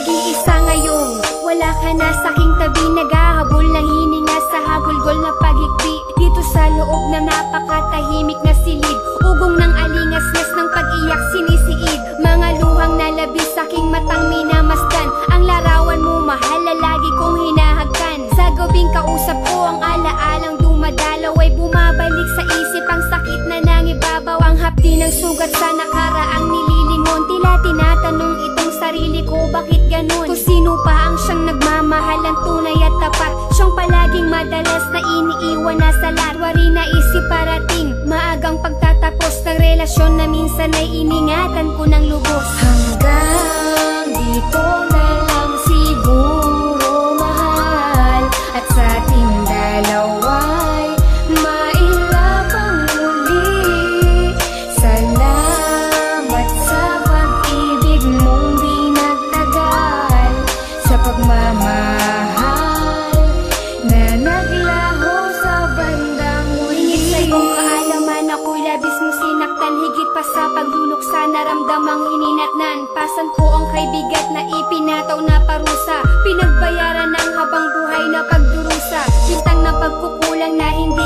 nag-iisa ngayong wala ka na sa'king tabi, naghahabol ng hininga sa habulgol na paghikbi. Dito sa loob na napakatahimik na silid, ugong ng alingas-ngas ng pag-iyak sinisiid. Mga luhang nalabis sa'king matang minamasdan, ang larawan mo mahal na lagi kong hinahagkan. Sa gabing kausap ko ang alaalang dumadalaw, ay bumabalik sa isip ang sakit na nangibabaw. Ang hapdi ng sugat sa nakaraang nililingon, tila tinatanong itong sarili ko, bakit ganun? Kung sino pa ang siyang nagmamahal ng tunay at tapat, siyang palaging madalas na iniiwan na sa latwari na isip parating maagang pagtatapos ng relasyon na minsan ay iningatan ko ng lubos. Hanggang dito na lang siguro mahal, at sa ating dalawa'y mailapang muli. Salamat sa pag-ibig mong di nagtagal, sa pagmamahal na naglaho sa bandang huli. Sa iyong kaalaman ako'y labis mo sinaktan, higit pa sa paglunok sa naramdamang hininatnan. Pasan ko ang kay bigat na ipinataw na parusa, pinagbayaran ng habang buhay na pagdurusa. Bintang na pagkukulang na hindi